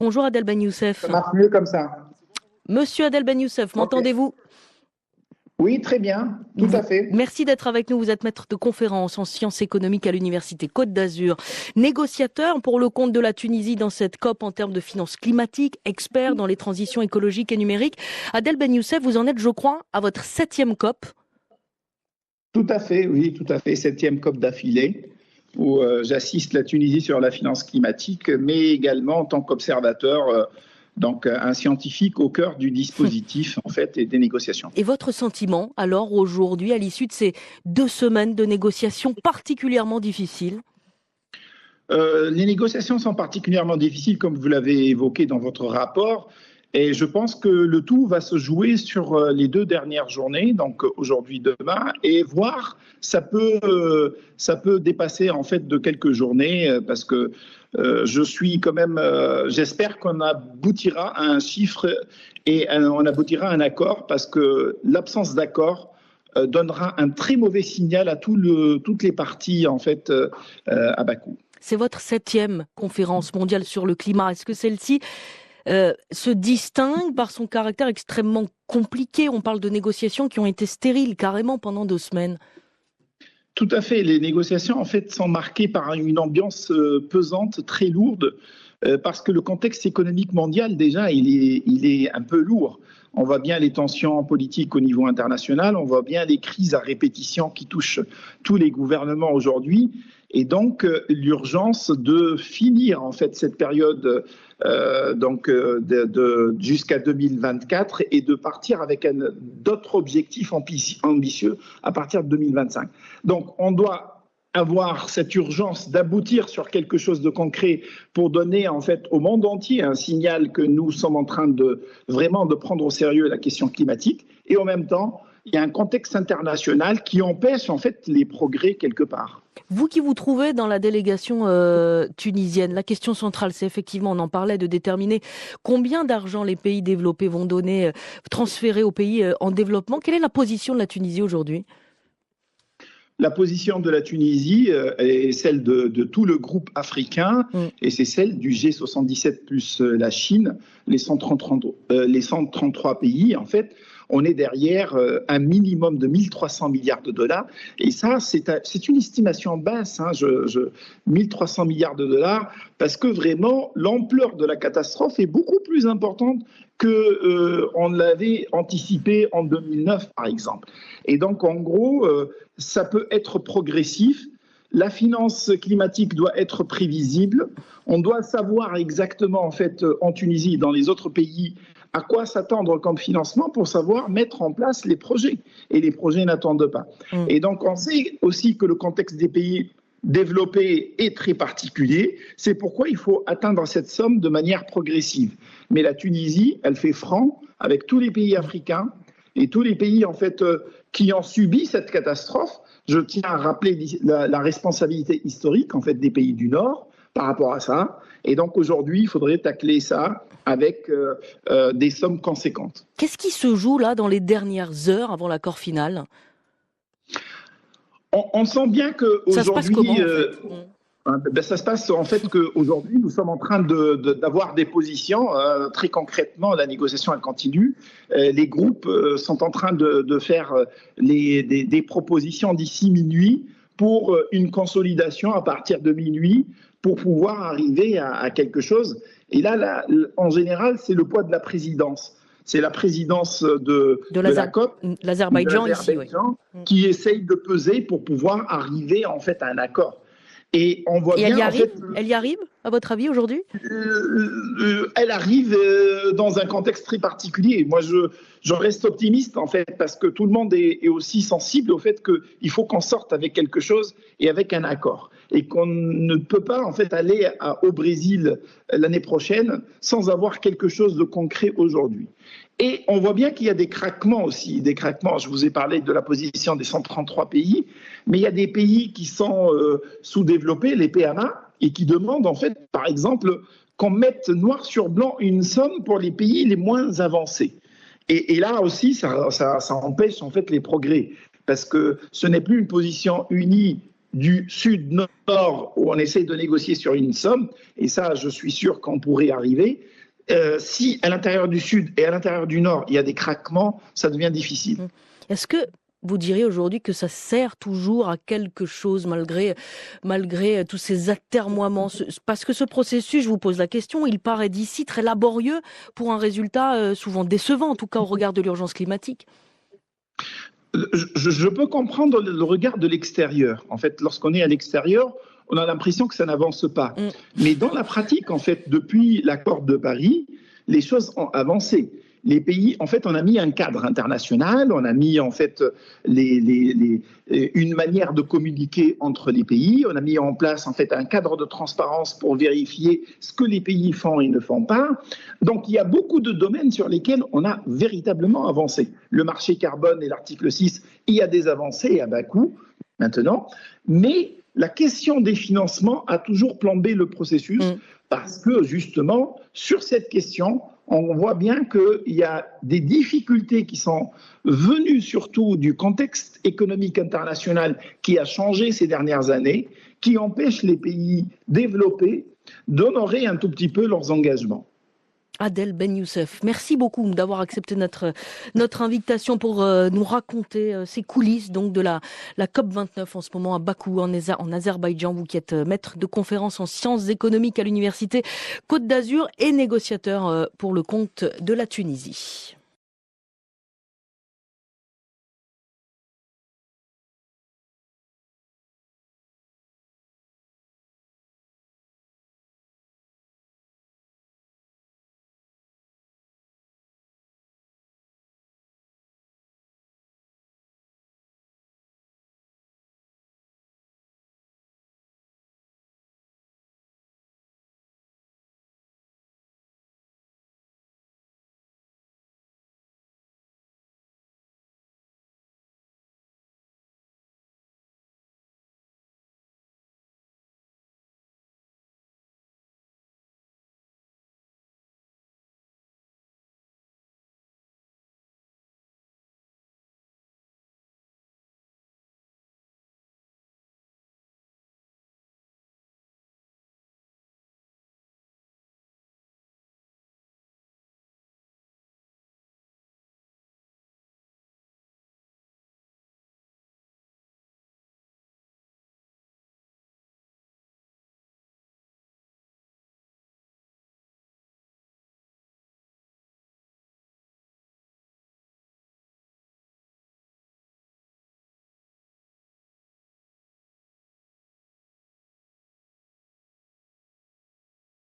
Bonjour Adel Ben Youssef. Ça marche mieux comme ça. Monsieur Adel Ben Youssef, Ok. m'entendez-vous? Oui, très bien, tout à fait. Merci d'être avec nous. Vous êtes maître de conférence en sciences économiques à l'Université Côte d'Azur, négociateur pour le compte de la Tunisie dans cette COP en termes de finances climatiques, expert dans les transitions écologiques et numériques. Adel Ben Youssef, vous en êtes, je crois, à votre 7e COP. Tout à fait, oui, tout à fait. Septième COP d'affilée où j'assiste la Tunisie sur la finance climatique, mais également en tant qu'observateur, donc un scientifique au cœur du dispositif en fait et des négociations. Et votre sentiment, alors, aujourd'hui, à l'issue de ces 2 semaines de négociations particulièrement difficiles? Les négociations sont particulièrement difficiles, comme vous l'avez évoqué dans votre rapport, et je pense que le tout va se jouer sur les 2 dernières journées, donc aujourd'hui, demain, et voir ça peut dépasser en fait de quelques journées, parce que je suis quand même, j'espère qu'on aboutira à un chiffre et on aboutira à un accord, parce que l'absence d'accord donnera un très mauvais signal à toutes les parties en fait à Bakou. C'est votre 7e conférence mondiale sur le climat. Est-ce que celle-ci se distingue par son caractère extrêmement compliqué? On parle de négociations qui ont été stériles carrément pendant 2 semaines. Tout à fait. Les négociations, en fait, sont marquées par une ambiance pesante, très lourde, parce que le contexte économique mondial, déjà, il est un peu lourd. On voit bien les tensions politiques au niveau international, on voit bien les crises à répétition qui touchent tous les gouvernements aujourd'hui, et donc l'urgence de finir en fait cette période jusqu'à 2024 et de partir avec d'autres objectifs ambitieux à partir de 2025. Donc on doit avoir cette urgence d'aboutir sur quelque chose de concret pour donner en fait au monde entier un signal que nous sommes en train de vraiment de prendre au sérieux la question climatique, et en même temps il y a un contexte international qui empêche en fait les progrès quelque part. Vous qui vous trouvez dans la délégation tunisienne, la question centrale, c'est effectivement, on en parlait, de déterminer combien d'argent les pays développés vont donner, transférer aux pays en développement. Quelle est la position de la Tunisie aujourd'hui? La position de la Tunisie est celle de tout le groupe africain, Mm. et c'est celle du G77 plus la Chine, les 133 pays en fait. On est derrière un minimum de 1300 milliards de dollars. Et ça, c'est une estimation basse, hein, 1300 milliards de dollars, parce que vraiment, l'ampleur de la catastrophe est beaucoup plus importante qu'on l'avait anticipé en 2009, par exemple. Et donc, en gros, ça peut être progressif. La finance climatique doit être prévisible. On doit savoir exactement, en fait, en Tunisie et dans les autres pays, à quoi s'attendre comme financement pour savoir mettre en place les projets. Et les projets n'attendent pas. Mm. Et donc, on sait aussi que le contexte des pays développés est très particulier. C'est pourquoi il faut atteindre cette somme de manière progressive. Mais la Tunisie, elle fait franc avec tous les pays africains et tous les pays, en fait, qui ont subi cette catastrophe. Je tiens à rappeler la responsabilité historique en fait des pays du Nord par rapport à ça. Et donc aujourd'hui, il faudrait tacler ça avec des sommes conséquentes. Qu'est-ce qui se joue là dans les dernières heures avant l'accord final? On sent bien Ça se passe comment qu'aujourd'hui, en fait? ça se passe en fait qu'aujourd'hui, nous sommes en train d'avoir des positions. Très concrètement, la négociation elle continue. Les groupes sont en train de faire des propositions d'ici minuit pour une consolidation à partir de minuit pour pouvoir arriver à quelque chose. Et là, en général, c'est le poids de la présidence. C'est la présidence de la COP, de L'Azerbaïdjan ici, oui. l'Azerbaïdjan, qui essaye de peser pour pouvoir arriver en fait à un accord. Et on voit Et bien, en fait, elle y arrive, à votre avis, aujourd'hui? elle arrive dans un contexte très particulier. Moi, je reste optimiste, en fait, parce que tout le monde est aussi sensible au fait qu'il faut qu'on sorte avec quelque chose et avec un accord. Et qu'on ne peut pas, en fait, aller au Brésil l'année prochaine sans avoir quelque chose de concret aujourd'hui. Et on voit bien qu'il y a des craquements aussi, des craquements. Je vous ai parlé de la position des 133 pays, mais il y a des pays qui sont sous-développés, les PMA, et qui demandent en fait, par exemple, qu'on mette noir sur blanc une somme pour les pays les moins avancés. Et là aussi, ça empêche en fait les progrès, parce que ce n'est plus une position unie du Sud-Nord où on essaie de négocier sur une somme, et ça, je suis sûr qu'on pourrait y arriver. Si à l'intérieur du Sud et à l'intérieur du Nord, il y a des craquements, ça devient difficile. Est-ce que vous diriez aujourd'hui que ça sert toujours à quelque chose malgré tous ces atermoiements? Parce que ce processus, je vous pose la question, il paraît d'ici très laborieux pour un résultat souvent décevant, en tout cas au regard de l'urgence climatique. Je peux comprendre le regard de l'extérieur. En fait, lorsqu'on est à l'extérieur, on a l'impression que ça n'avance pas. Mais dans la pratique, en fait, depuis l'accord de Paris, les choses ont avancé. Les pays, en fait, on a mis un cadre international, on a mis en fait une manière de communiquer entre les pays, on a mis en place en fait un cadre de transparence pour vérifier ce que les pays font et ne font pas. Donc, il y a beaucoup de domaines sur lesquels on a véritablement avancé. Le marché carbone et l'article 6, il y a des avancées à bas coût maintenant, mais la question des financements a toujours plombé le processus parce que justement, sur cette question, on voit bien qu'il y a des difficultés qui sont venues surtout du contexte économique international qui a changé ces dernières années, qui empêchent les pays développés d'honorer un tout petit peu leurs engagements. Adel Ben Youssef, merci beaucoup d'avoir accepté notre invitation pour nous raconter ces coulisses donc de la COP29 en ce moment à Bakou en Azerbaïdjan. Vous qui êtes maître de conférence en sciences économiques à l'université Côte d'Azur et négociateur pour le compte de la Tunisie.